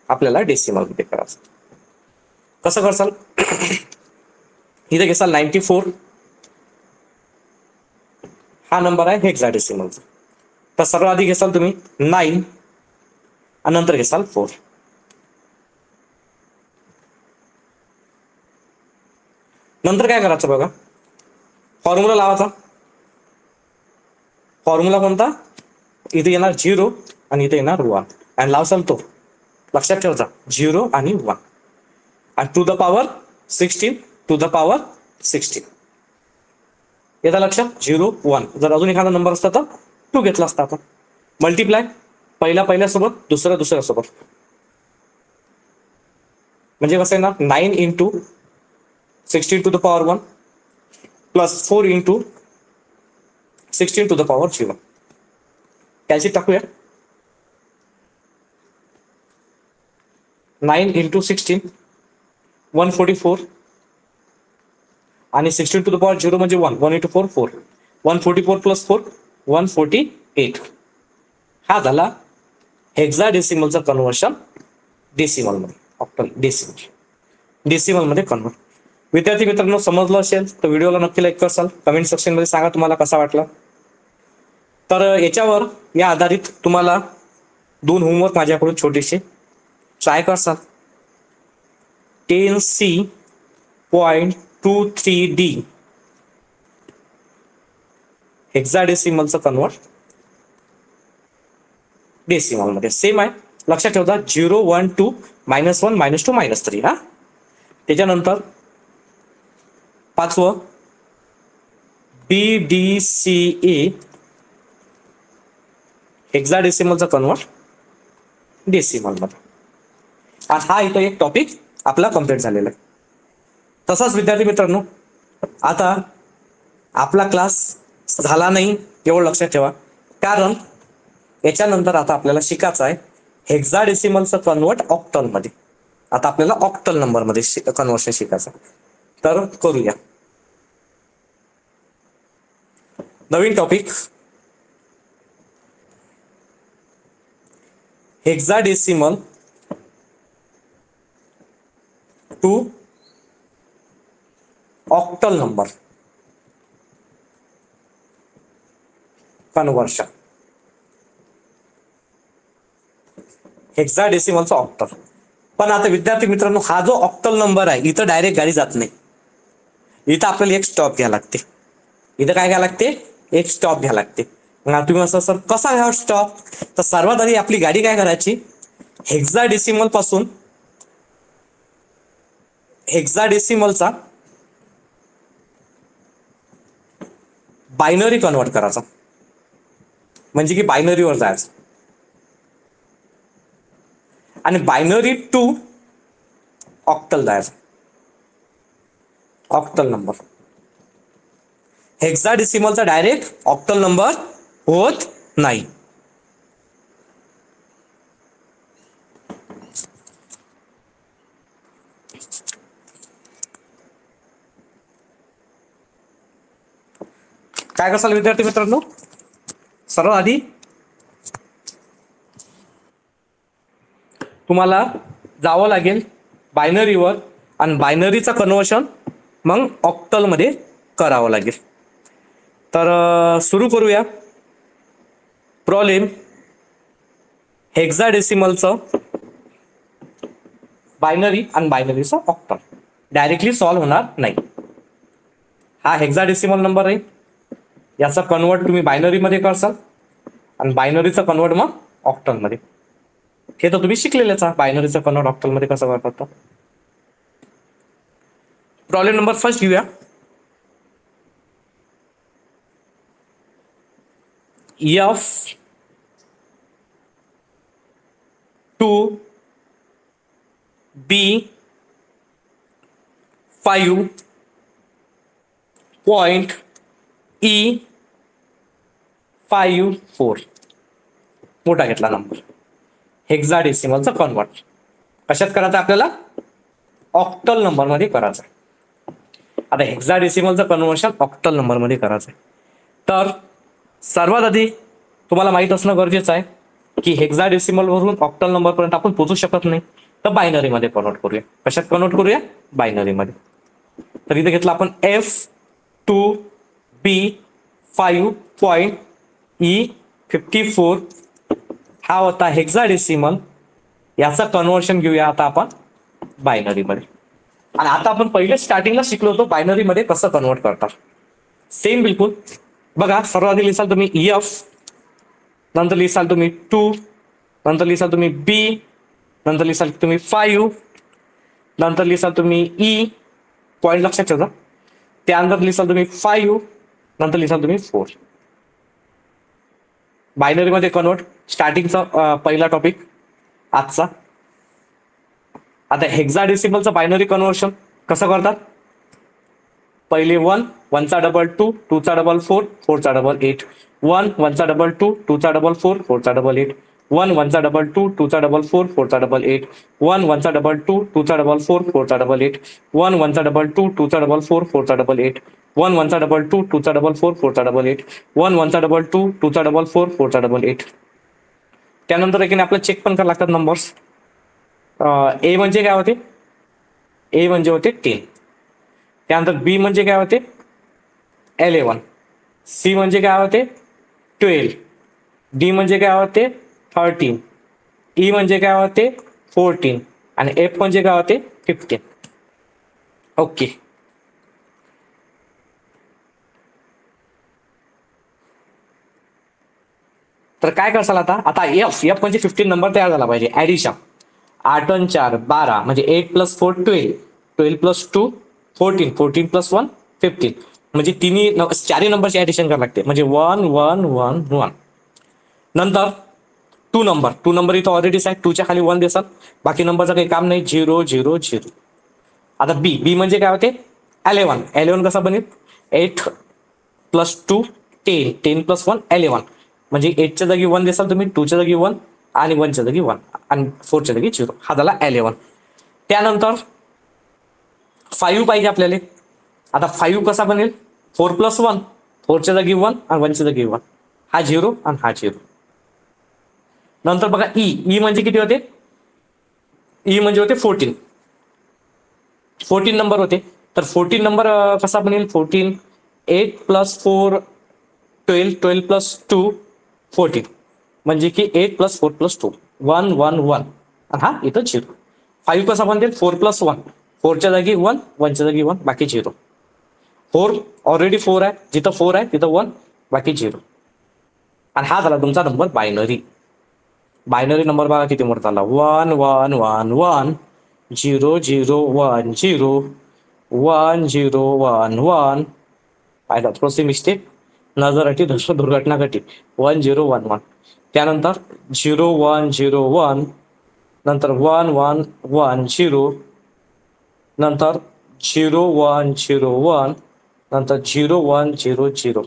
आपल्याला डेसिमल मध्ये करायचं. कसं करसाल इथे घेसाल 94. हा नंबर आहे हेक्साडेसिमलचा. तर सर्व आधी घेसाल तुम्ही 9 आणि नंतर घेसाल 4. नंतर काय करायचं बघा, फॉर्म्युला लावायचा. फॉर्म्युला कोणता, इथे येणार 0 आणि इथे येणार 1 आणि लावसाल तो लक्षात ठेवायचा 0 आणि 1 आणि to the power 16 to the power 16 येतं लक्षात 0 1. जर अजून एखादा नंबर असता तर 2 घेतला असता आपण. मल्टिप्लाय पहिल्यासोबत दुसऱ्यासोबत म्हणजे कसं येणार 9 into 16 to the power 1 plus 4 into 16 to the power 0. Calci टाकूया 9 इंटू 16 144 आणि 16 टू द पॉवर 0 म्हणजे 1 1 इंटू 4 4 144 प्लस 4 148. हा झाला हेक्साडेसिमलचा कन्व्हर्शन डेसिमल मध्ये. ऑक्टल डेसिमल मध्ये कन्व्हर्ट. विद्यार्थी मित्रांनो समजलं असेल तर व्हिडिओला नक्की लाईक करसाल, कमेंट सेक्शन मध्ये सांगा तुम्हाला कसा वाटला. तर याच्यावर या आधारित तुम्हाला 2 होमवर्क माझ्याकडून छोटेसे ट्राय करसाल. 10C.23D हेक्साडेसिमलचं कन्व्हर्ट डेसिमल मध्ये सेम आहे. लक्षात ठेवता 0 1 2 -1 -2 -3. हा त्याच्यानंतर 5वं BDCA हेक्साडेसिमलचा कन्व्हर्ट डेसिमल मध्ये. हा इथं एक टॉपिक आपला कम्प्लीट झालेला आहे. तसाच विद्यार्थी मित्रांनो आता आपला क्लास झाला नाही एवढं लक्षात ठेवा, कारण याच्यानंतर आता आपल्याला शिकायचं आहे हेक्साडेसिमलचं कन्व्हर्ट ऑक्टल मध्ये. आता आपल्याला ऑक्टल नंबर मध्ये कन्व्हर्शन शिकायचं. तर करूया नवीन topic hexadecimal to octal number conversion. हेक्साडेसिमलचा ऑक्टल. पण आता विद्यार्थी मित्रांनो हा जो ऑक्टल नंबर आहे इथं डायरेक्ट गाडी जात नाही. इथं आपल्याला एक स्टॉप घ्यायला लागते. इथं काय घ्यायला लागते, एक स्टॉप घ्यायला लागते. मग तुम्ही असं सर कसा घ्यावा स्टॉप, तर सर्वात आधी आपली गाडी काय करायची, हेक्साडेसिमल पासून हेक्साडेसिमलचा बायनरी कन्वर्ट करायचा, म्हणजे की बायनरीवर जायचं आणि बायनरी टू ऑक्टल जायचं. ऑक्टल नंबर हेक्साडेसिमलचा डायरेक्ट ऑक्टल नंबर होत नाही. काय कराल विद्यार्थी मित्रांनो, सर्वात आधी तुम्हाला जावं लागेल बायनरीवर आणि बायनरीचं कन्वर्शन मग ऑक्टल मध्ये करावं लागेल. तर सुरू करूया प्रॉब्लेम. हेक्साडेसिमलचं बायनरी आणि बायनरीचं ऑक्टल डायरेक्टली सॉल्व्ह होणार नाही. हा हेक्साडेसिमल नंबर आहे, याचा कन्वर्ट तुम्ही बायनरी मध्ये करसाल आणि बायनरीचं कन्वर्ट मग ऑक्टल मध्ये. हे तर तुम्ही शिकलेलेच आहात, बायनरीचं कन्वर्ट ऑक्टल मध्ये कसं करतात. प्रॉब्लेम नंबर फर्स्ट घेऊया. F 2 B 5 point E 5 4 मोठा घेतला नंबर. हेक्साडेसिमलचा कन्वर्ट कशात करायचं आपल्याला, ऑक्टल नंबर मध्ये करायचं. आता हेक्साडेसिमलचं कन्वर्शन ऑक्टल नंबर मध्ये करायचं. तर सर्वात आधी तुम्हाला माहित असणं गरजेचं आहे की हेक्साडेसिमल वरून ऑक्टल नंबर पर्यंत आपण पोहोचू शकत नाही, तर बायनरी मध्ये कन्वर्ट करूया. कशात कन्वर्ट करूया, बायनरी मध्ये. तर इथे घेतलं आपण F2B5.E54 हा होता हेक्साडेसिमल. याचा कन्वर्शन घेऊया आता आपण बायनरी मध्ये. आणि आता आपण पहिले स्टार्टिंगला शिकलो होतो बायनरी मध्ये कसं कन्वर्ट करतात, सेम बिलकुल. बघा सर्वात आधी लिहिसाल तुम्ही F, नंतर लिहिसाल तुम्ही 2, नंतर लिहिसाल तुम्ही B, नंतर लिहिसाल तुम्ही 5, नंतर लिहिसाल तुम्ही E, पॉइंट लक्षात ठेवा. त्यानंतर लिहिसाल तुम्ही 5, नंतर लिहिसाल तुम्ही 4. बायनरी मध्ये कन्वर्ट स्टार्टिंगचा पहिला टॉपिक आजचा. आता हेक्साडेसिमलचं बायनरी कन्वर्शन कसं करतात, पहिले 1, 1 चा डबल 2, 2 चा डबल 4, 4 चा डबल 8, 1, 1 चा डबल 2, 2 चा डबल 4, 4 चा डबल 8, 1, 1 चा डबल 2, 2 चा डबल 4, 4 चा डबल 8, 1, 1 चा डबल 2, 2 चा डबल 4, 4 चा डबल 8, 1, 1 चा डबल 2, 2 चा डबल 4, 4 चा डबल 8, 1, 1 चा डबल 2, 2 चा डबल 4, 4 चा डबल 8, 1, 1 चा डबल 2, 2 चा डबल 4, 4 चा डबल 8. त्यानंतर एकीने आपल्याला चेक पण करावं लागतात नंबर्स. ए म्हणजे काय होते, ए म्हणजे होते 10. त्यानंतर बी म्हणजे काय होते 11, सी म्हणजे काय होते 12, डी म्हणजे काय होते 13, ई म्हणजे काय होते 14 आणि एफ म्हणजे काय होते 15. ओके. तर काय करसाल आता एफ म्हणजे 15 नंबर तयार झाला पाहिजे. ऍडिशन 8 आणि 4 12 म्हणजे 8 + 4 12, 12 + 2 14, 14 + 1 15 म्हणजे चारही नंबरची ऍडिशन करावी लागते. म्हणजे 1 1 1 1. नंतर 2 नंबर इथं ऑलरेडीच आहे, 2 च्या खाली 1 देसाल, बाकी नंबरचं काही काम नाही. 0 0 0. आता बी म्हणजे काय होते 11 कसा बनेल 8 + 2 10, 10 + 1 11 म्हणजे 8 च्या जागी 1 देसाल तुम्ही, 2 च्या जागी 1 आणि 1 च्या जागी 1 आणि 4 च्या जागी 0. हा झाला 11. त्यानंतर 5 पाहिजे आपल्याला. आता 5 कसा बनेल 4 + 1, 4 च्या जागी 1 आणि 1 च्या जागी 1, हा 0 आणि हा 0. नंतर बघा ई म्हणजे किती होते, ई म्हणजे होते 14 नंबर होते. तर 14 नंबर कसा बनेल 14, 8 + 4 12, 12 + 2 14 म्हणजे की 8 + 4 + 2 1 1 1 आणि हा इथं 0. 5 कसा बनेल 4 + 1, 4 च्या जागी 1, 1 च्या जागी 1, बाकी 0. 4 ऑलरेडी 4 आहे, जिथं 4 आहे तिथं 1, बाकी 0. आणि हा झाला तुमचा नंबर बायनरी. बायनरी नंबर बघा किती मोठा झाला, 1 1 1 1 0 0 1 0 1 0 1 1. पाहिलं थोडीशी मिस्टेक, नजर हटी दुर्घटना घटी, 1 0 1 1. त्यानंतर 0 1 0 1, नंतर 1 1 1 0, नंतर 0 1 0 1, नंतर 0 1 0 0.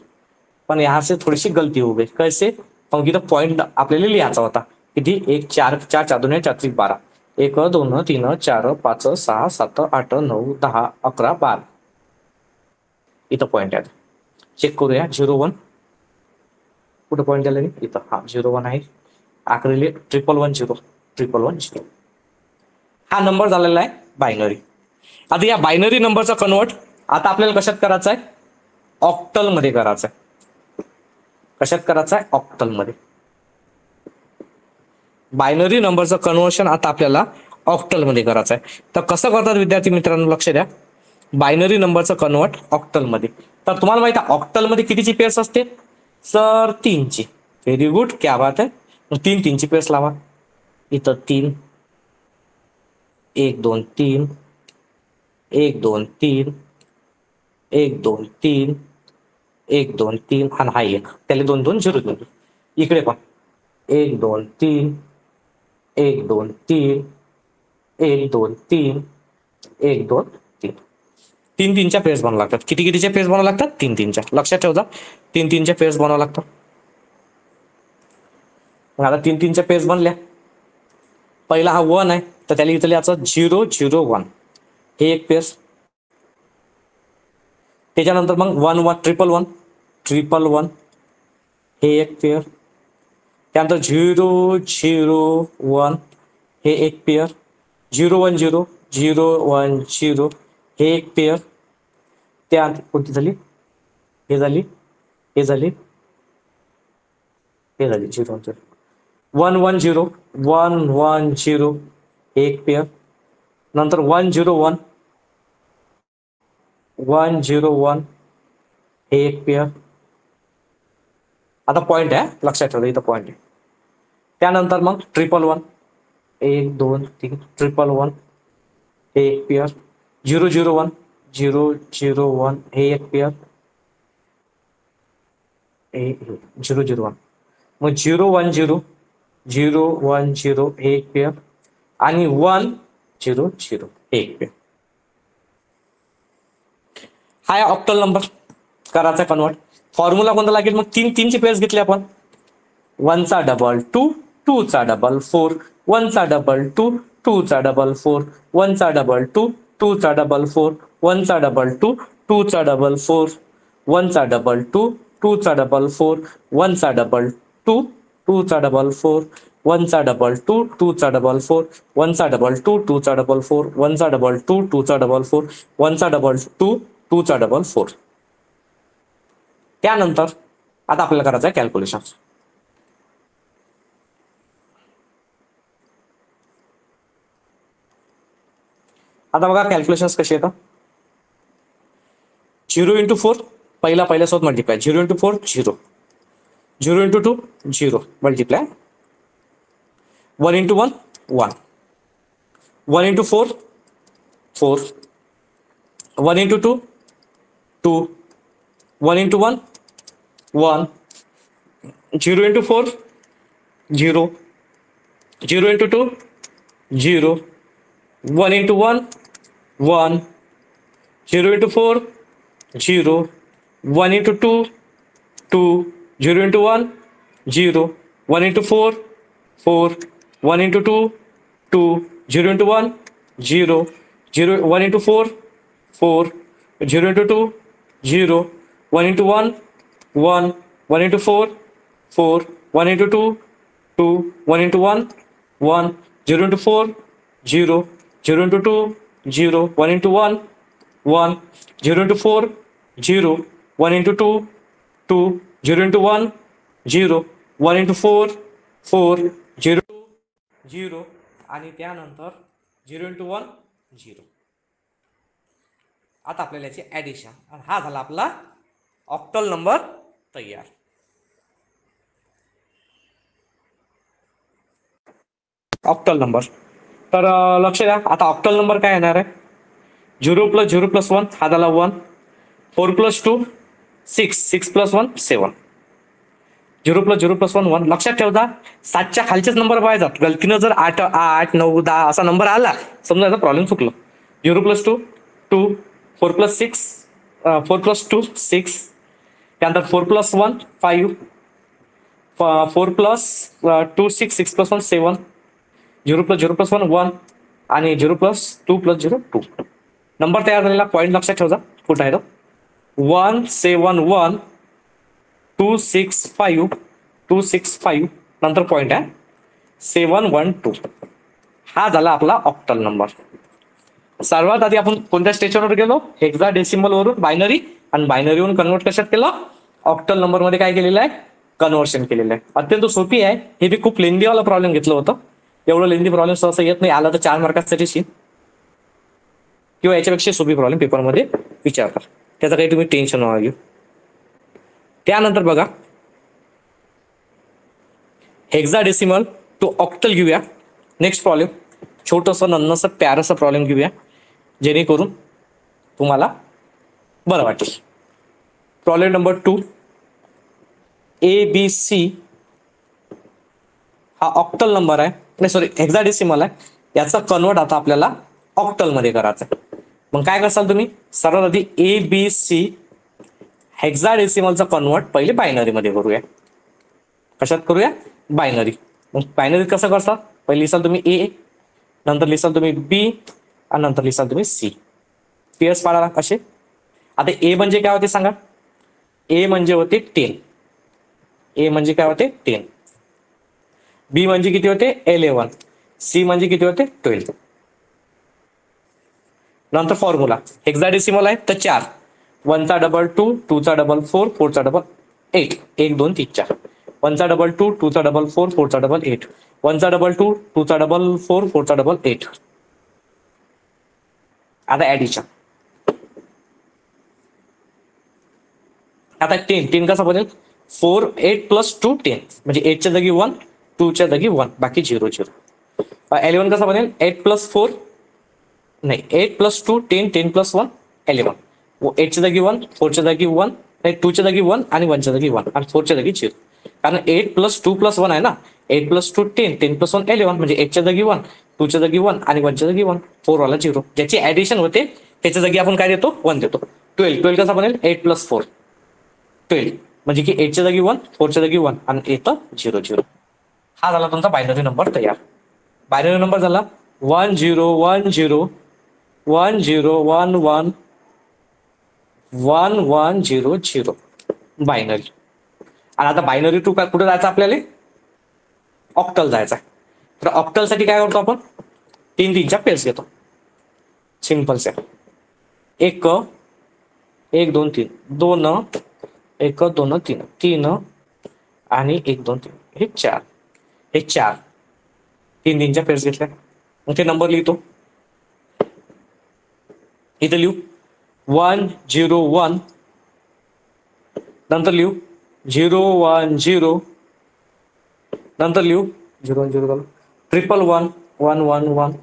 पण यहाँ से थोडीशी गलती हो गई. कैसे? क्योंकि इथं पॉईंट आपल्याला लिहायचा होता किती, 1 4 4 4 2 4 3 12, 1 2 3 4 5 6 7 8 9 10 11 12. इथं पॉईंट आहे. चेक करूया. 0 1 कुठं पॉईंट दिला इथं, हा 0 1 आहे. आखरीले 1 1 0 1 1 0. हा नंबर झालेला आहे बायनरी. आता या बायनरी नंबरचा कन्वर्ट आता आपल्याला कशात करायचा आहे, ऑक्टल मध्ये करायचा आहे. कशात करायचं आहे, ऑक्टल मध्ये. बायनरी नंबरचं कन्वर्शन आता आपल्याला ऑक्टल मध्ये करायचं आहे. तर कसं करतात विद्यार्थी मित्रांनो, लक्ष द्या. बायनरी नंबरचं कन्वर्ट ऑक्टल मध्ये. तर तुम्हाला माहिती आहे ऑक्टल मध्ये कितीची पेअर्स असते, सर 3ची. व्हेरी गुड, क्या बात आहे. मग 3 3ची पेअर्स लावा. इथं 3, 1 2 3, 1 2 3, 1 2 3, 1 2 3, आणि हा 1, त्याला 2 2 0 0. इकडे पण 1 2 3, 1 2 3, 1 2 3, 1 2 3. 3 3च्या पेअर्स बनावं लागतात. किती कितीच्या पेअर्स बनावं लागतात, 3 3च्या. लक्षात ठेवता, 3 3च्या पेअर्स बनावं लागतात. मग आता 3 3च्या पेअर्स बनल्या. पहिला हा 1 आहे, तर त्याला इथं लिहायचं 0 0 1, हे एक पेअर्स. त्याच्यानंतर मग 1 1 ट्रिपल 1 ट्रिपल 1, हे एक पेअर. त्यानंतर 0 0 1, हे एक पेअर. 0 1 0 0 1 0, हे एक पेअर. त्या कोणती झाली, हे झाली, हे झाली, हे झाली 0 1 0. 1 1 0 1 1 0, हे एक पेअर. नंतर 1 0 1 1 0 1, हे एक पेअर. आता पॉईंट आहे, लक्षात ठेवा इथं पॉईंट आहे. त्यानंतर मग ट्रिपल 1 1 2 3 ट्रिपल 1, हे एक पेअर. 0 0 1 0 0 1, हे एक पेअर. 0 0 1, मग 0 1 0 0 1 0, हे एक पेअर. आणि 1 0 0, हे एक पेअर. हा आहे ऑक्टल नंबर करायचा कन्वर्ट. फॉर्म्युला कोणता लागेल, मग 3 3चे पेअर्स घेतले आपण. 1 चा डबल 2, 2 चा डबल 4, 1 चा डबल 2, 2 चा डबल 4, 1 चा डबल 2, 2 चा डबल 4, 1 चा डबल 2, 2 चा डबल 4, 1 चा डबल 2, 2 चा डबल 4, 1 चा डबल 2, 2 चा डबल 4, 1 चा डबल 2, 2 चा डबल 4, 1 चा डबल 2, 2 चा डबल 4, 1 चा डबल 2, 2 चा डबल 4, 1 चा डबल 2, 2 चा डबल 4. त्यानंतर आता आपल्याला करायचं आहे कॅल्क्युलेशन. आता बघा कॅल्क्युलेशन कशी येतं. 0 × 4 पहिल्यासोबत मल्टिप्लाय. 0 × 4 0, 0 × 2 0 मल्टिप्लाय. 1 × 1 1, 1 × 4 4, 1 × 2 2, 1 × 1 1, 0 × 4 0, 0 × 2 0, 1 × 1 1, 0 × 4 0, 1 × 2 2, 0 × 1 0, 1 × 4 4, 1 × 2 2, 0 × 1 0, 1 × 4 4, 0 × 2 0, 1 × 1 1, 1 × 4 4, 1 × 2 2, 1 × 1 1, 0 × 4 0, 0 × 2 0, 1 × 1 1, 0 × 4 0, 1 × 2 2, 0 × 1 0, 1 × 4 4, 0 0, आणि त्यानंतर 0 × 1 0. आता आपल्याला याची ॲडिशन, आणि हा झाला आपला ऑक्टल नंबर तयार. Octal number. तर लक्ष द्या, आता ऑक्टल नंबर काय येणार आहे? 0 + 0 + 1 हा झाला 1. 4 + 2 6, 6 + 1 7. 0 + 0 + 1 1. लक्षात ठेवता 7च्या खालचेच नंबर पाहिजेत. गलतीनं जर 8 8 9 10 असा नंबर आला, समजा याचा प्रॉब्लेम चुकलो. 0 + 2 2, 4 + 6 4 + 2 6, त्यानंतर 4 + 1 5, 4 + 2 6, 6 + 1 7, 0 + 0 + 1 1, आणि 0 + 2 + 0 2. नंबर तयार झालेला पॉईंट लक्षात ठेवता कुठं आहे तो? 1 7 1 2 6 5 2 6 5, नंतर पॉईंट आहे 7 1 2. हा झाला आपला ऑक्टल नंबर. सर्वात आधी आपण कोणत्या स्टेशनवर गेलो? हेक्साडेसिमल वरून बायनरी, आणि बायनरीवरून कन्वर्ट कशात केलं? ऑक्टल नंबर मध्ये काय केलेलं आहे? कन्व्हर्शन केलेलं आहे. अत्यंत सोपी आहे. हे बी खूप लेंदी वाला प्रॉब्लेम घेतलं होतं. एवढं लेंदी प्रॉब्लेम सहसा येत नाही. आला तर 4 मार्कासाठी शी, किंवा याच्यापेक्षा सोपी प्रॉब्लेम पेपरमध्ये विचारतात. त्याचं काही तुम्ही टेन्शन नका घेऊ. त्यानंतर बघा, हेक्साडेसिमल टू ऑक्टल घेऊया. नेक्स्ट प्रॉब्लेम, छोटंसं नन्नसं प्यारसं प्रॉब्लेम घेऊया, जेणेकरून तुम्हाला बरं वाटेल. प्रॉब्लेम नंबर 2, ABC हा ऑक्टल नंबर आहे, नाही सॉरी हेक्साडेसिमल आहे. याचा कन्वर्ट आता आपल्याला ऑक्टल मध्ये करायचं आहे. मग काय करसाल तुम्ही? सर्वात आधी ABC हेक्साडेसिमलचा कन्वर्ट पहिले बायनरी मध्ये करूया. कशात करूया? बायनरी. मग बायनरी कसं करसाल? पहिले लिहिसाल तुम्ही A, नंतर लिहिसाल तुम्ही B, आणि नंतर लिहिसाल तुम्ही C. पेअर्स पाडाला कसे? आता A म्हणजे काय होते सांगा? A म्हणजे होते 10. A म्हणजे काय होते? 10. B म्हणजे किती होते? 11. C म्हणजे किती होते? 12. नंतर फॉर्म्युला हेक्साडेसिमल आहे तर 4. 1चा डबल 2, 2चा डबल 4, 4चा डबल 8, 1 2 3 4. 1चा डबल 2, 2चा डबल 4, 4चा डबल 8. 1चा डबल 2, 2चा डबल 4, 4चा डबल 8. आता ऍडिशन. आता 10 कसा बनेल? 4 8 + 2 10, म्हणजे 8च्या जागी 1, 2च्या जागी 1, बाकी 0 0. 11 कसा बनेल? 8 + 4 नाही 8 + 2 10, 10 + 1 11. 8च्या जागी 1, 4च्या जागी 1, 2च्या जागी 1, आणि 1च्या जागी 1, आणि 4च्या जागी 0. कारण 8 + 2 + 1 आहे ना. 8 + 2 10, 10 + 1 11, म्हणजे 8च्या जागी 1, 2च्या जागी 1, आणि 1च्या जागी 1, 4 वाला 0. ज्याची ऍडिशन होते त्याच्या जागी आपण काय देतो? 1 देतो. 12 कसा बनेल? 8 + 4 12, म्हणजे की 8च्या जागी 1, 4च्या जागी 1, आणि येतं 0 0. हा झाला तुमचा बायनरी नंबर तयार. बायनरी नंबर झाला 1 0 1 0 1 0 1 1 1 1 0 0 बायनरी. आणि आता बायनरी टू कुठे जायचं आपल्याला? ऑक्टल जायचं आहे. तर ऑक्टल साठी काय करतो आपण? 3 3च्या पेअर्स घेतो. सिंपल से 1 1 2 3 2 1 2 3 3, आणि 1 2 3 हे 4. हे 4 3 3च्या पेअर्स घेतल्या. मग ते नंबर लिहितो. इथं लिहू 1 0 1, नंतर लिहू 0 1 0, नंतर लिहू 0 1 0 ट्रिपल 1 1 1 1,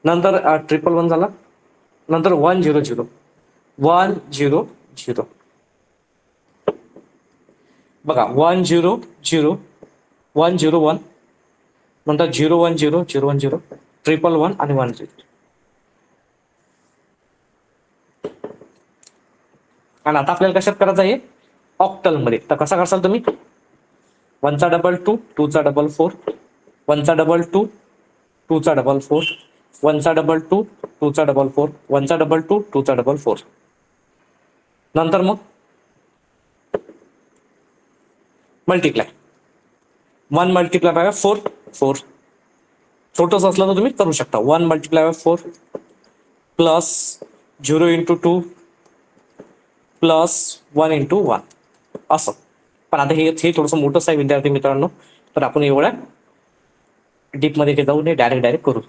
नंतर 1 झाला, नंतर 1 0 0 1 0 0. बघा 1 0 0 1 0 1, नंतर 0 1 0 0 1 0, 1 1 आणि 1 0. आणि आता आपल्याला कशात करायचं आहे? ऑक्टल मध्ये. तर कसा करसाल तुम्ही? 1चा डबल 2, 2चा डबल 4, 1चा डबल 2, 2चा डबल 4, 1चा डबल 2, 2चा डबल 4, 1चा डबल 2, 2चा डबल 4. नंतर मग मल्टिप्लाय 1 मल्टिप्लाय बाय 4 4. छोटंच असलं तर तुम्ही करू शकता. 1 मल्टिप्लाय बाय 4 प्लस 0 × 2 प्लस 1 × 1 असं. पण आता हे थोडंसं मोठंच आहे विद्यार्थी मित्रांनो, तर आपण एवढ्या डीप मध्ये जाऊ नये, डायरेक्ट करू.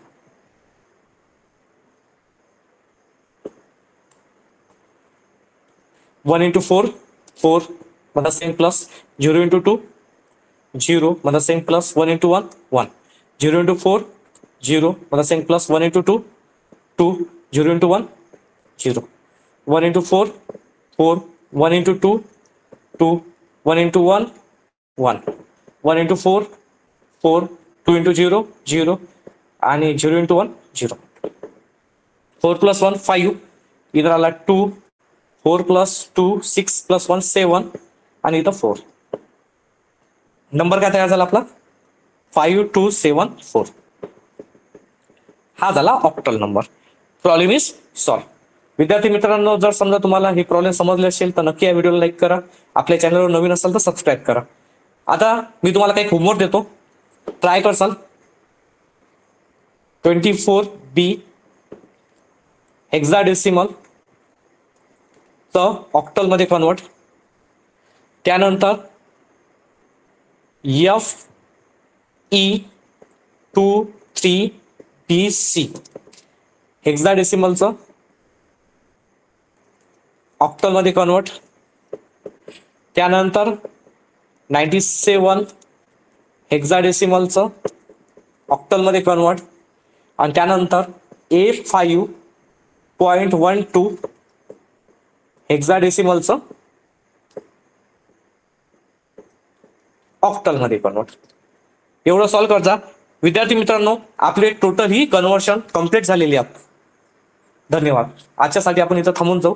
1 into 4 4 मतलब सेम प्लस 0 into 2 0 मतलब सेम प्लस 1 into 1 1 0 into 4 0 मतलब same plus 1 into 2 2 0 into 1 0 1 into 4 4 1 into 2 2 1 into 1 1 1 into 4 4 2 into 0 0 आणि 0 into 1 0 4 plus 1 5 इधर आला 2 4 plus 2 6 plus 1 7 आणि इथं 4 नंबर काय तयार झाला आपला 5274 हा झाला octal number. Problem is solve. विद्यार्थी मित्रांनो, जर समजा तुम्हाला हे प्रॉब्लेम समजले असेल तर नक्की या व्हिडिओला लाईक करा. आपल्या चॅनलवर नवीन असाल तर सबस्क्राईब करा. आता मी तुम्हाला काही होमवर्क देतो, ट्राय करसाल. 24B हेक्साडेसिमल च ऑक्टल मध्ये कन्वर्ट, त्यानंतर FE23BC हेक्साडेसिमलचं ऑक्टल मध्ये कन्वर्ट, त्यानंतर 97 हेक्साडेसिमलचं ऑक्टल मध्ये कन्वर्ट आणि त्यानंतर A5.12 हेक्साडेसिमलचं ऑक्टल मध्ये कन्वर्ट. एवढं सॉल्व करजा. विद्यार्थी मित्रांनो, आपले टोटल ही कन्व्हर्शन कंप्लीट झालेली आहे. धन्यवाद. आजच्यासाठी आपण इथं थांबून जाऊ.